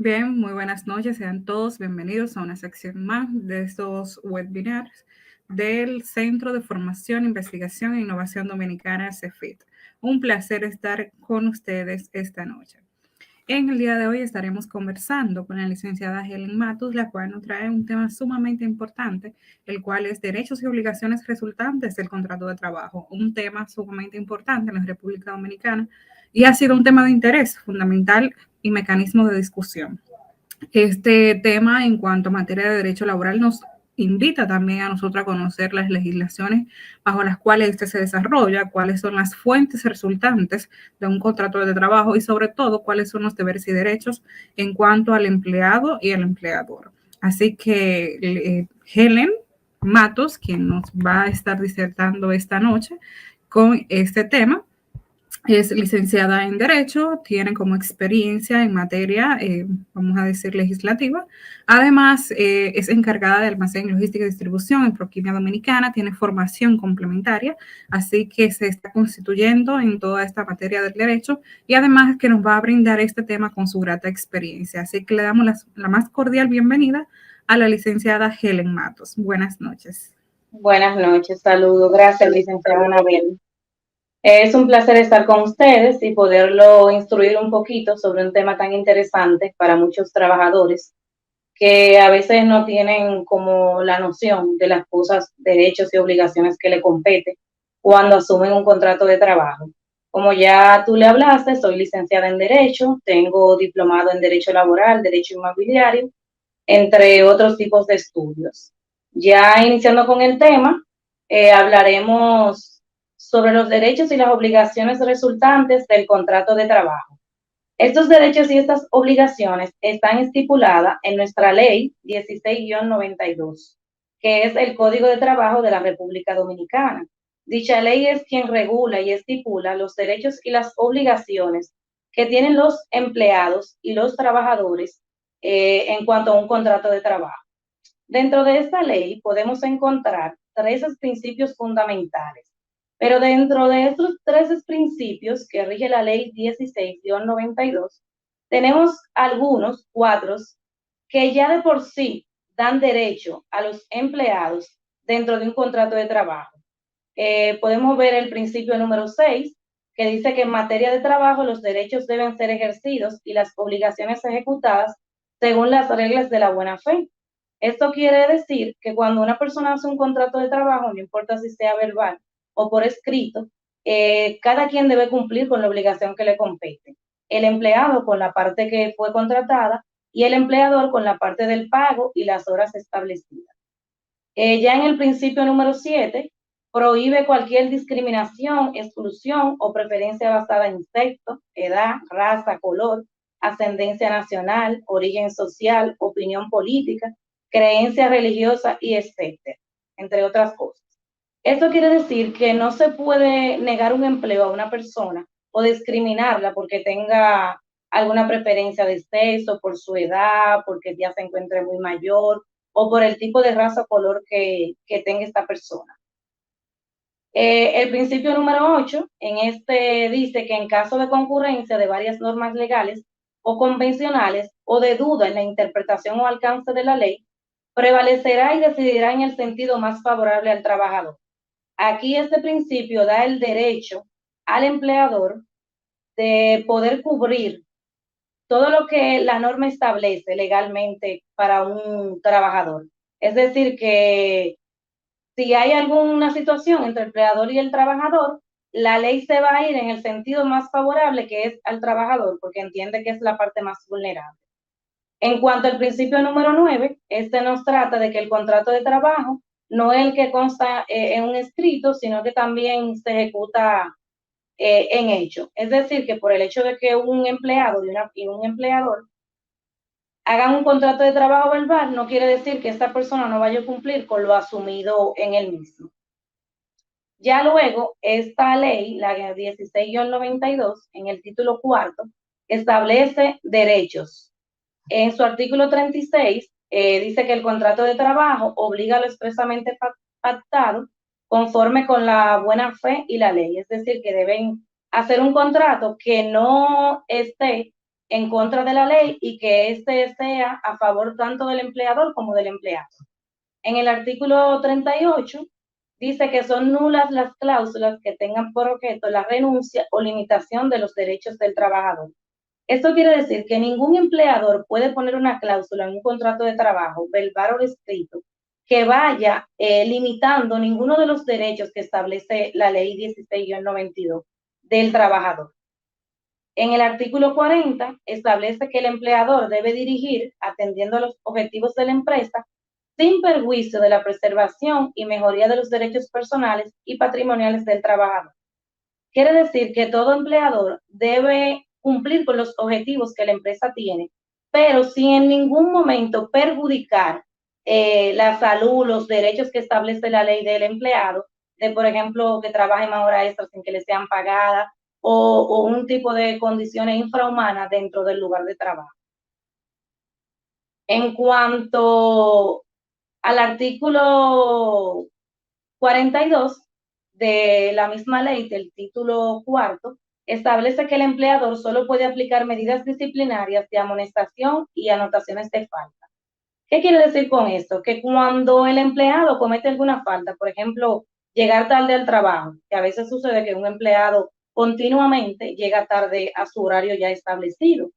Bien, muy buenas noches, sean todos bienvenidos a una sección más de estos webinars del Centro de Formación, Investigación e Innovación Dominicana, CEFIT. Un placer estar con ustedes esta noche. En el día de hoy estaremos conversando con la licenciada Helen Matos, la cual nos trae un tema sumamente importante, el cual es derechos y obligaciones resultantes del contrato de trabajo, un tema sumamente importante en la República Dominicana y ha sido un tema de interés fundamental y mecanismo de discusión. Este tema en cuanto a materia de derecho laboral nos invita también a nosotros a conocer las legislaciones bajo las cuales este se desarrolla, cuáles son las fuentes resultantes de un contrato de trabajo y sobre todo cuáles son los deberes y derechos en cuanto al empleado y al empleador. Así que Helen Matos, quien nos va a estar disertando esta noche con este tema, es licenciada en Derecho, tiene como experiencia en materia, vamos a decir, legislativa. Además, es encargada de almacén, logística y distribución en Proquímica Dominicana, tiene formación complementaria, así que se está constituyendo en toda esta materia del derecho y además que nos va a brindar este tema con su grata experiencia. Así que le damos la más cordial bienvenida a la licenciada Helen Matos. Buenas noches. Buenas noches, saludos. Gracias, licenciada Anabel. Es un placer estar con ustedes y poderlo instruir un poquito sobre un tema tan interesante para muchos trabajadores que a veces no tienen como la noción de las cosas, derechos y obligaciones que le competen cuando asumen un contrato de trabajo. Como ya tú le hablaste, soy licenciada en Derecho, tengo diplomado en Derecho Laboral, Derecho Inmobiliario, entre otros tipos de estudios. Ya iniciando con el tema, hablaremos sobre los derechos y las obligaciones resultantes del contrato de trabajo. Estos derechos y estas obligaciones están estipuladas en nuestra ley 16-92, que es el Código de Trabajo de la República Dominicana. Dicha ley es quien regula y estipula los derechos y las obligaciones que tienen los empleados y los trabajadores en cuanto a un contrato de trabajo. Dentro de esta ley podemos encontrar 13 principios fundamentales, pero dentro de estos 13 principios que rige la ley 16-92, tenemos algunos, 4, que ya de por sí dan derecho a los empleados dentro de un contrato de trabajo. Podemos ver el principio número 6, que dice que en materia de trabajo los derechos deben ser ejercidos y las obligaciones ejecutadas según las reglas de la buena fe. Esto quiere decir que cuando una persona hace un contrato de trabajo, no importa si sea verbal o por escrito, cada quien debe cumplir con la obligación que le compete. El empleado con la parte que fue contratada y el empleador con la parte del pago y las horas establecidas. Ya en el principio número 7, prohíbe cualquier discriminación, exclusión o preferencia basada en sexo, edad, raza, color, ascendencia nacional, origen social, opinión política, creencia religiosa y etcétera, entre otras cosas. Esto quiere decir que no se puede negar un empleo a una persona o discriminarla porque tenga alguna preferencia de sexo, por su edad, porque ya se encuentre muy mayor o por el tipo de raza o color que tenga esta persona. El principio número 8, en este dice que en caso de concurrencia de varias normas legales o convencionales o de duda en la interpretación o alcance de la ley, prevalecerá y decidirá en el sentido más favorable al trabajador. Aquí este principio da el derecho al empleador de poder cubrir todo lo que la norma establece legalmente para un trabajador. Es decir, que si hay alguna situación entre el empleador y el trabajador, la ley se va a ir en el sentido más favorable, que es al trabajador, porque entiende que es la parte más vulnerable. En cuanto al principio número 9, este nos trata de que el contrato de trabajo no es el que consta en un escrito, sino que también se ejecuta en hecho. Es decir, que por el hecho de que un empleado y un empleador hagan un contrato de trabajo verbal, no quiere decir que esta persona no vaya a cumplir con lo asumido en el mismo. Ya luego, esta ley, la 16-92, en el título cuarto, establece derechos. En su artículo 36, dice que el contrato de trabajo obliga a lo expresamente pactado conforme con la buena fe y la ley. Es decir, que deben hacer un contrato que no esté en contra de la ley y que éste sea a favor tanto del empleador como del empleado. En el artículo 38 dice que son nulas las cláusulas que tengan por objeto la renuncia o limitación de los derechos del trabajador. Esto quiere decir que ningún empleador puede poner una cláusula en un contrato de trabajo, verbal o escrito, que vaya limitando ninguno de los derechos que establece la ley 16-92 del trabajador. En el artículo 40 establece que el empleador debe dirigir atendiendo a los objetivos de la empresa sin perjuicio de la preservación y mejoría de los derechos personales y patrimoniales del trabajador. Quiere decir que todo empleador debe cumplir con los objetivos que la empresa tiene, pero sin en ningún momento perjudicar la salud, los derechos que establece la ley del empleado, de por ejemplo que trabaje más horas extras sin que le sean pagadas o un tipo de condiciones infrahumanas dentro del lugar de trabajo. En cuanto al artículo 42 de la misma ley del título cuarto, establece que el empleador solo puede aplicar medidas disciplinarias de amonestación y anotaciones de falta. ¿Qué quiere decir con esto? Que cuando el empleado comete alguna falta, por ejemplo, llegar tarde al trabajo, que a veces sucede que un empleado continuamente llega tarde a su horario ya establecido,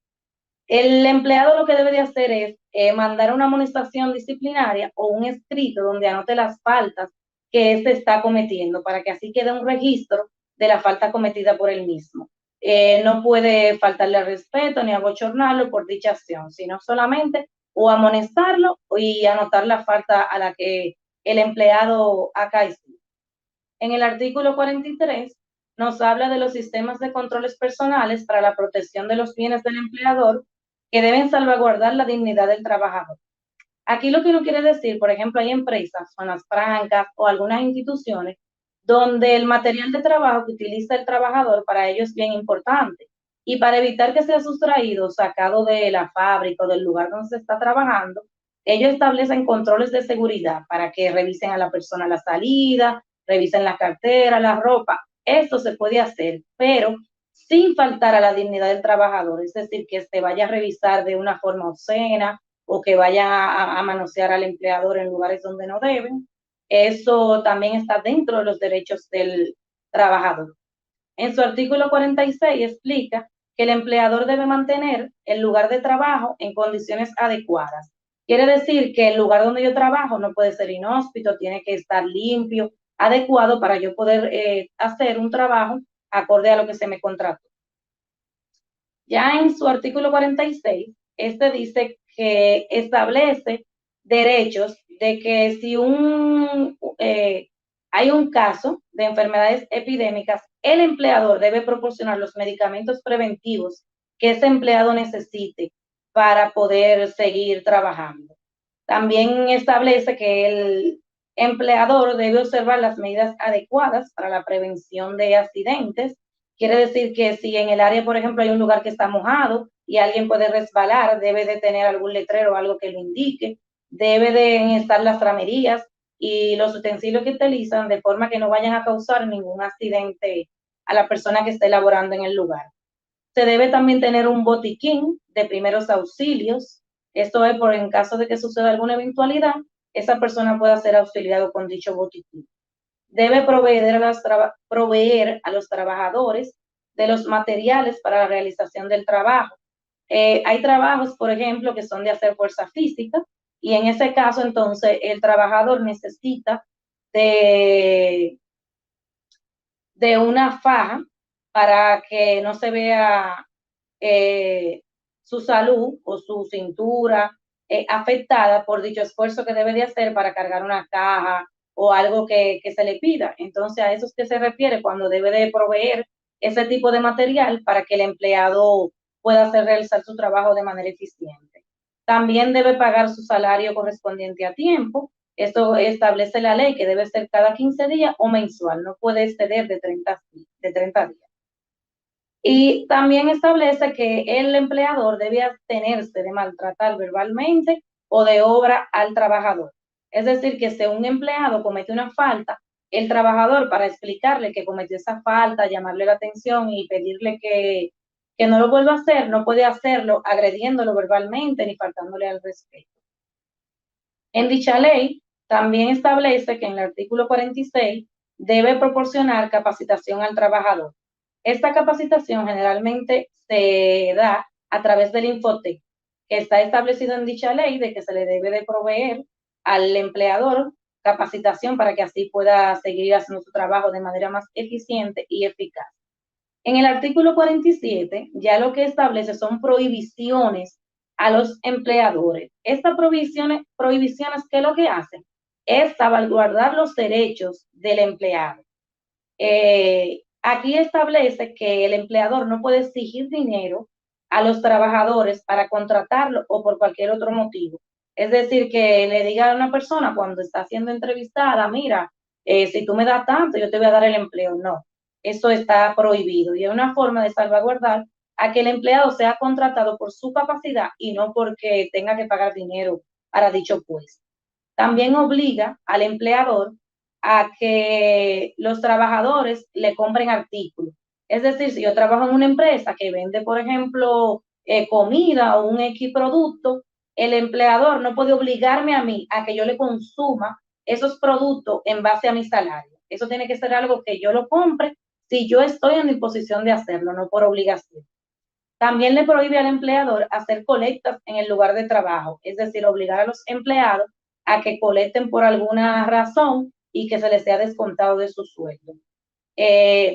el empleado lo que debe de hacer es mandar una amonestación disciplinaria o un escrito donde anote las faltas que éste está cometiendo para que así quede un registro de la falta cometida por él mismo. No puede faltarle al respeto ni abochornarlo por dicha acción, sino solamente o amonestarlo y anotar la falta a la que el empleado ha caído. En el artículo 43 nos habla de los sistemas de controles personales para la protección de los bienes del empleador que deben salvaguardar la dignidad del trabajador. Aquí lo que uno quiere decir, por ejemplo, hay empresas, zonas francas o algunas instituciones donde el material de trabajo que utiliza el trabajador para ellos es bien importante. Y para evitar que sea sustraído, sacado de la fábrica o del lugar donde se está trabajando, ellos establecen controles de seguridad para que revisen a la persona a la salida, revisen la cartera, la ropa. Esto se puede hacer, pero sin faltar a la dignidad del trabajador, es decir, que se vaya a revisar de una forma obscena o que vayan a manosear al empleador en lugares donde no deben. Eso también está dentro de los derechos del trabajador. En su artículo 46 explica que el empleador debe mantener el lugar de trabajo en condiciones adecuadas. Quiere decir que el lugar donde yo trabajo no puede ser inhóspito, tiene que estar limpio, adecuado para yo poder hacer un trabajo acorde a lo que se me contrató. Ya en su artículo 46, este dice que establece derechos de que si hay un caso de enfermedades epidémicas, el empleador debe proporcionar los medicamentos preventivos que ese empleado necesite para poder seguir trabajando. También establece que el empleador debe observar las medidas adecuadas para la prevención de accidentes. Quiere decir que si en el área, por ejemplo, hay un lugar que está mojado y alguien puede resbalar, debe de tener algún letrero o algo que lo indique. Debe de estar las ramerías y los utensilios que utilizan de forma que no vayan a causar ningún accidente a la persona que esté laborando en el lugar. Se debe también tener un botiquín de primeros auxilios. Esto es por en caso de que suceda alguna eventualidad, esa persona pueda ser auxiliado con dicho botiquín. Debe proveer a los trabajadores de los materiales para la realización del trabajo. Hay trabajos, por ejemplo, que son de hacer fuerza física y en ese caso, entonces, el trabajador necesita de una faja para que no se vea su salud o su cintura afectada por dicho esfuerzo que debe de hacer para cargar una caja o algo que se le pida. Entonces, a eso es que se refiere cuando debe de proveer ese tipo de material para que el empleado pueda hacer realizar su trabajo de manera eficiente. También debe pagar su salario correspondiente a tiempo. Esto establece la ley que debe ser cada 15 días o mensual, no puede exceder de 30 días. Y también establece que el empleador debe abstenerse de maltratar verbalmente o de obra al trabajador. Es decir, que si un empleado comete una falta, el trabajador, para explicarle que cometió esa falta, llamarle la atención y pedirle que que no lo vuelva a hacer, no puede hacerlo agrediéndolo verbalmente ni faltándole al respeto. En dicha ley también establece que en el artículo 46 debe proporcionar capacitación al trabajador. Esta capacitación generalmente se da a través del Infotec, que está establecido en dicha ley de que se le debe de proveer al empleador capacitación para que así pueda seguir haciendo su trabajo de manera más eficiente y eficaz. En el artículo 47 ya lo que establece son prohibiciones a los empleadores. Estas prohibiciones, ¿qué es lo que hacen? Es salvaguardar los derechos del empleado. Aquí establece que el empleador no puede exigir dinero a los trabajadores para contratarlo o por cualquier otro motivo. Es decir, que le diga a una persona cuando está siendo entrevistada, mira, si tú me das tanto, yo te voy a dar el empleo. No, eso está prohibido y es una forma de salvaguardar a que el empleado sea contratado por su capacidad y no porque tenga que pagar dinero para dicho puesto. También obliga al empleador a que los trabajadores le compren artículos. Es decir, si yo trabajo en una empresa que vende, por ejemplo, comida o un X producto, el empleador no puede obligarme a mí a que yo le consuma esos productos en base a mi salario. Eso tiene que ser algo que yo lo compre si yo estoy en disposición de hacerlo, no por obligación. También le prohíbe al empleador hacer colectas en el lugar de trabajo, es decir, obligar a los empleados a que colecten por alguna razón y que se les sea descontado de su sueldo.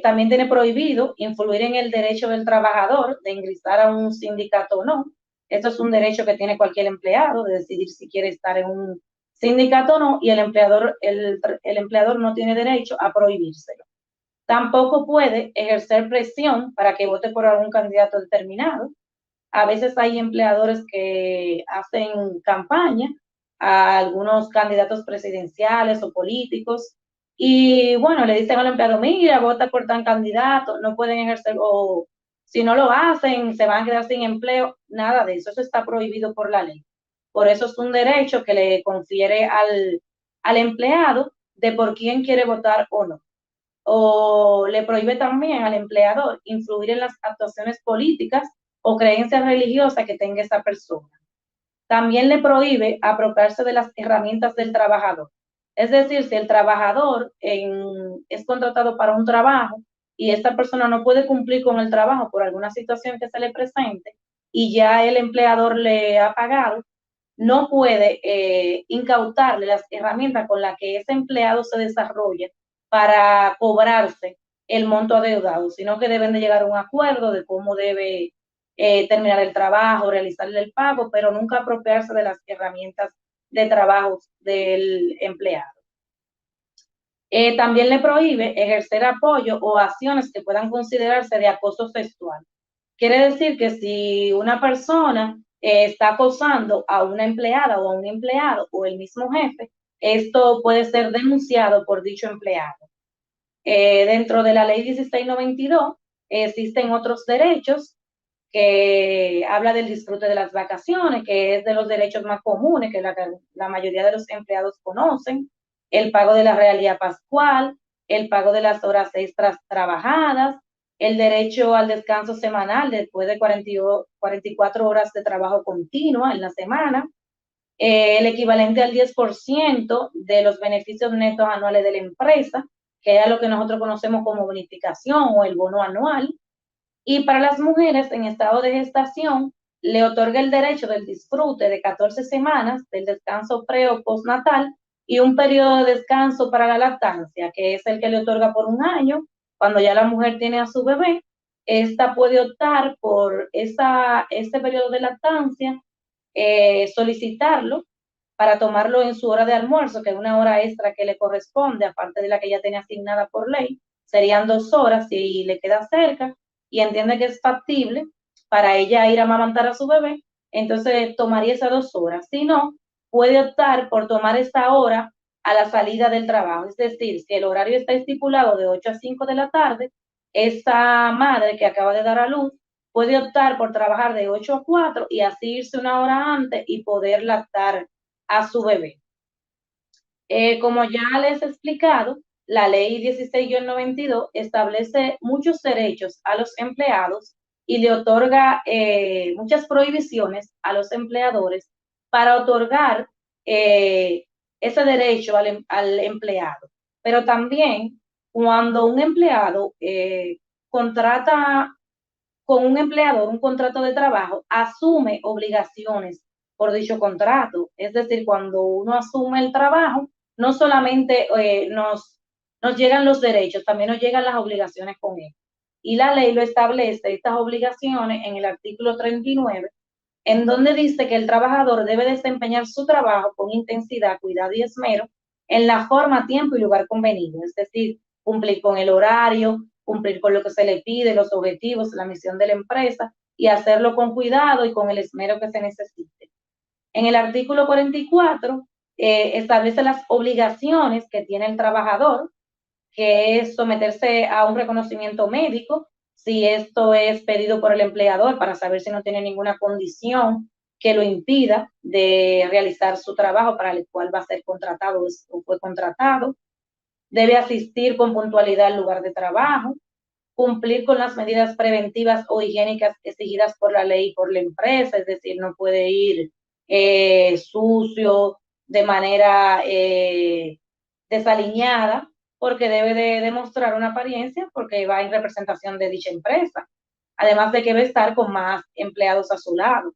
También tiene prohibido influir en el derecho del trabajador de ingresar a un sindicato o no. Esto es un derecho que tiene cualquier empleado de decidir si quiere estar en un sindicato o no, y el empleador no tiene derecho a prohibírselo. Tampoco puede ejercer presión para que vote por algún candidato determinado. A veces hay empleadores que hacen campaña a algunos candidatos presidenciales o políticos y bueno, le dicen al empleado, mira, vota por tan candidato, no pueden ejercer o si no lo hacen, se van a quedar sin empleo, nada de eso, eso está prohibido por la ley. Por eso es un derecho que le confiere al empleado de por quién quiere votar o no. O le prohíbe también al empleador influir en las actuaciones políticas o creencias religiosas que tenga esa persona. También le prohíbe apropiarse de las herramientas del trabajador. Es decir, si el trabajador es contratado para un trabajo y esta persona no puede cumplir con el trabajo por alguna situación que se le presente y ya el empleador le ha pagado, no puede incautarle las herramientas con las que ese empleado se desarrolla para cobrarse el monto adeudado, sino que deben de llegar a un acuerdo de cómo debe terminar el trabajo, realizarle el pago, pero nunca apropiarse de las herramientas de trabajo del empleado. También le prohíbe ejercer apoyo o acciones que puedan considerarse de acoso sexual. Quiere decir que si una persona está acosando a una empleada o a un empleado o el mismo jefe, esto puede ser denunciado por dicho empleado. Dentro de la ley 1692 existen otros derechos que habla del disfrute de las vacaciones, que es de los derechos más comunes que la mayoría de los empleados conocen, el pago de la realidad pascual, el pago de las horas extras trabajadas, el derecho al descanso semanal después de 44 horas de trabajo continua en la semana, el equivalente al 10% de los beneficios netos anuales de la empresa, que es lo que nosotros conocemos como bonificación o el bono anual. Y para las mujeres en estado de gestación, le otorga el derecho del disfrute de 14 semanas del descanso pre o postnatal y un periodo de descanso para la lactancia, que es el que le otorga por un año. Cuando ya la mujer tiene a su bebé, esta puede optar por este periodo de lactancia, solicitarlo para tomarlo en su hora de almuerzo, que es una hora extra que le corresponde, aparte de la que ya tiene asignada por ley, serían 2 horas si le queda cerca y entiende que es factible para ella ir a amamantar a su bebé, entonces tomaría esas 2 horas. Si no, puede optar por tomar esa hora a la salida del trabajo. Es decir, si el horario está estipulado de 8 a 5 de la tarde, esa madre que acaba de dar a luz puede optar por trabajar de 8 a 4 y así irse una hora antes y poder lactar a su bebé. Como ya les he explicado, la ley 16-92 establece muchos derechos a los empleados y le otorga muchas prohibiciones a los empleadores para otorgar ese derecho al empleado. Pero también cuando un empleado contrata con un empleador un contrato de trabajo, asume obligaciones por dicho contrato. Es decir, cuando uno asume el trabajo, no solamente nos llegan los derechos, también nos llegan las obligaciones con él. Y la ley lo establece, estas obligaciones, en el artículo 39, en donde dice que el trabajador debe desempeñar su trabajo con intensidad, cuidado y esmero en la forma, tiempo y lugar convenido, es decir, cumplir con el horario, cumplir con lo que se le pide, los objetivos, la misión de la empresa y hacerlo con cuidado y con el esmero que se necesite. En el artículo 44 establece las obligaciones que tiene el trabajador, que es someterse a un reconocimiento médico, si esto es pedido por el empleador para saber si no tiene ninguna condición que lo impida de realizar su trabajo para el cual va a ser contratado o fue contratado. Debe asistir con puntualidad al lugar de trabajo, cumplir con las medidas preventivas o higiénicas exigidas por la ley y por la empresa, es decir, no puede ir sucio, de manera desaliñada, porque debe de demostrar una apariencia porque va en representación de dicha empresa, además de que debe estar con más empleados a su lado.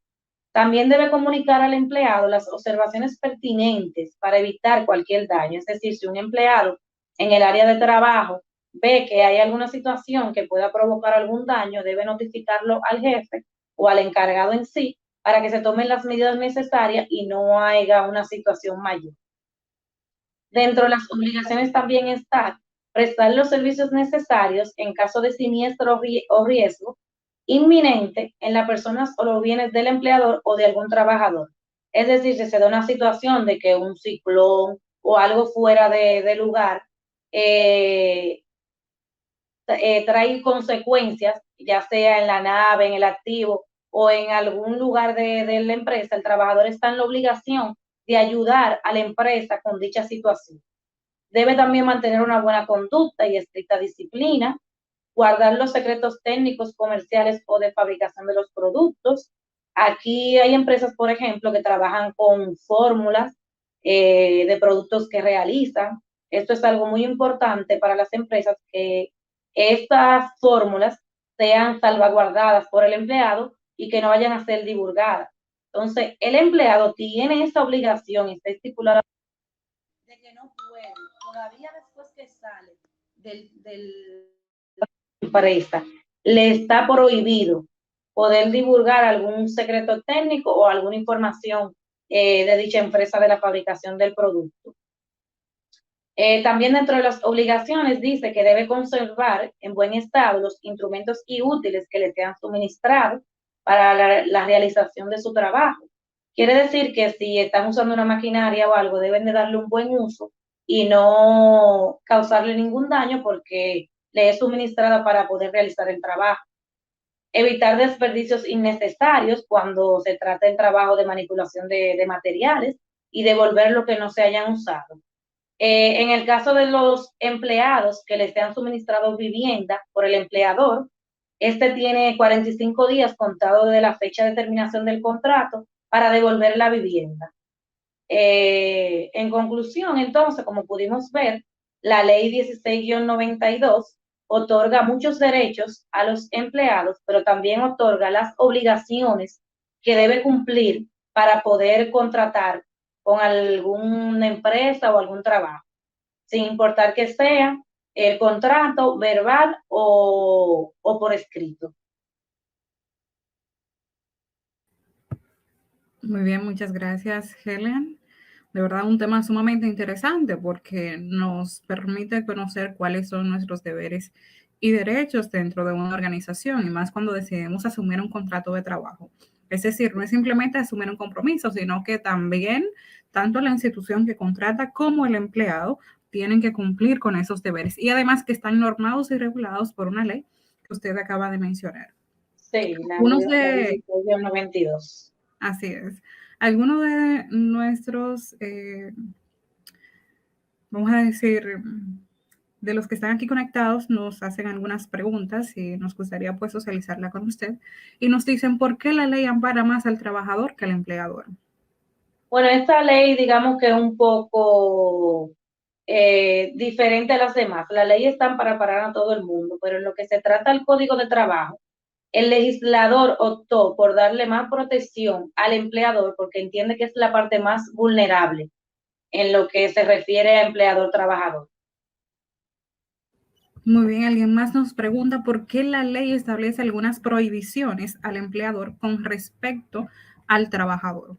También debe comunicar al empleado las observaciones pertinentes para evitar cualquier daño, es decir, si un empleado en el área de trabajo ve que hay alguna situación que pueda provocar algún daño, debe notificarlo al jefe o al encargado en sí para que se tomen las medidas necesarias y no haya una situación mayor. Dentro de las obligaciones también está prestar los servicios necesarios en caso de siniestro o riesgo inminente en las personas o los bienes del empleador o de algún trabajador. Es decir, si se da una situación de que un ciclón o algo fuera de lugar trae consecuencias, ya sea en la nave, en el activo o en algún lugar de la empresa, el trabajador está en la obligación de ayudar a la empresa con dicha situación. Debe también mantener una buena conducta y estricta disciplina, guardar los secretos técnicos, comerciales o de fabricación de los productos. Aquí hay empresas, por ejemplo, que trabajan con fórmulas de productos que realizan. Esto es algo muy importante para las empresas, que estas fórmulas sean salvaguardadas por el empleado y que no vayan a ser divulgadas. Entonces, el empleado tiene esa obligación y está estipulada de que no puede, todavía después que sale del empresa, le está prohibido poder divulgar algún secreto técnico o alguna información de dicha empresa de la fabricación del producto. También dentro de las obligaciones dice que debe conservar en buen estado los instrumentos y útiles que le sean suministrados para la realización de su trabajo. Quiere decir que si están usando una maquinaria o algo, deben de darle un buen uso y no causarle ningún daño porque le es suministrada para poder realizar el trabajo. Evitar desperdicios innecesarios cuando se trata del trabajo de manipulación de materiales y devolver lo que no se hayan usado. En el caso de los empleados que les sean suministrado vivienda por el empleador, este tiene 45 días contado de la fecha de terminación del contrato para devolver la vivienda. En conclusión, entonces, como pudimos ver, la ley 16-92 otorga muchos derechos a los empleados, pero también otorga las obligaciones que debe cumplir para poder contratar con alguna empresa o algún trabajo, sin importar que sea el contrato verbal o por escrito. Muy bien, muchas gracias, Helen. De verdad, un tema sumamente interesante porque nos permite conocer cuáles son nuestros deberes y derechos dentro de una organización, y más cuando decidimos asumir un contrato de trabajo. Es decir, no es simplemente asumir un compromiso, sino que también tanto la institución que contrata como el empleado tienen que cumplir con esos deberes, y además que están normados y regulados por una ley que usted acaba de mencionar. Sí, la Unos ley de, 16-92. Así es. Algunos de nuestros, vamos a decir, de los que están aquí conectados nos hacen algunas preguntas y nos gustaría pues socializarla con usted y nos dicen por qué la ley ampara más al trabajador que al empleador. Bueno, esta ley, digamos que es un poco diferente a las demás. La ley está para parar a todo el mundo, pero en lo que se trata del Código de Trabajo, el legislador optó por darle más protección al empleador porque entiende que es la parte más vulnerable en lo que se refiere a empleador-trabajador. Muy bien, alguien más nos pregunta por qué la ley establece algunas prohibiciones al empleador con respecto al trabajador.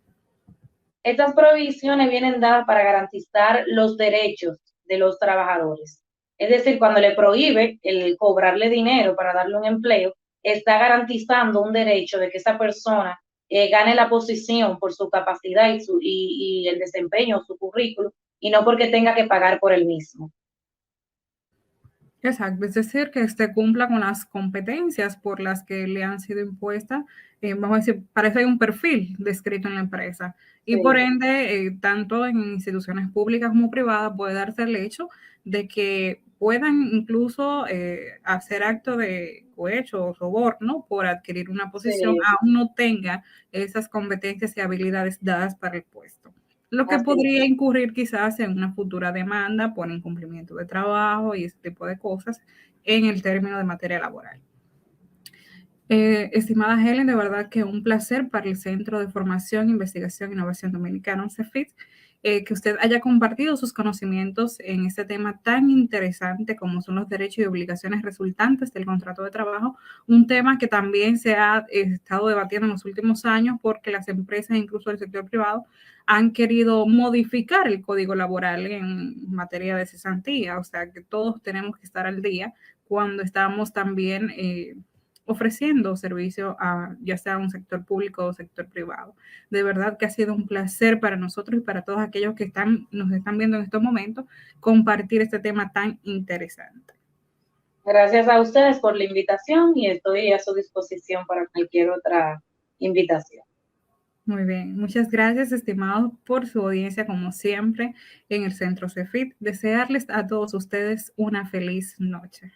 Estas prohibiciones vienen dadas para garantizar los derechos de los trabajadores. Es decir, cuando le prohíbe el cobrarle dinero para darle un empleo, está garantizando un derecho de que esa persona gane la posición por su capacidad y el desempeño, su currículum, y no porque tenga que pagar por el mismo. Exacto, es decir, que cumpla con las competencias por las que le han sido impuestas. Vamos a decir, para eso hay un perfil descrito en la empresa y por Sí, ende, tanto en instituciones públicas como privadas puede darse el hecho de que puedan incluso hacer acto de cohecho o soborno por adquirir una posición, sí, aún no tenga esas competencias y habilidades dadas para el puesto, lo que así podría es. incurrir quizás en una futura demanda por incumplimiento de trabajo y ese tipo de cosas en el término de materia laboral. Estimada Helen, de verdad que un placer para el Centro de Formación, Investigación e Innovación Dominicano, CEFIT, que usted haya compartido sus conocimientos en este tema tan interesante como son los derechos y obligaciones resultantes del contrato de trabajo, un tema que también se ha estado debatiendo en los últimos años porque las empresas, incluso el sector privado, han querido modificar el código laboral en materia de cesantía, o sea que todos tenemos que estar al día cuando estamos también ofreciendo servicio a ya sea un sector público o sector privado. De verdad que ha sido un placer para nosotros y para todos aquellos que nos están viendo en estos momentos compartir este tema tan interesante. Gracias a ustedes por la invitación y estoy a su disposición para cualquier otra invitación. Muy bien, muchas gracias, estimados, por su audiencia, como siempre, en el Centro CEFIT. Desearles a todos ustedes una feliz noche.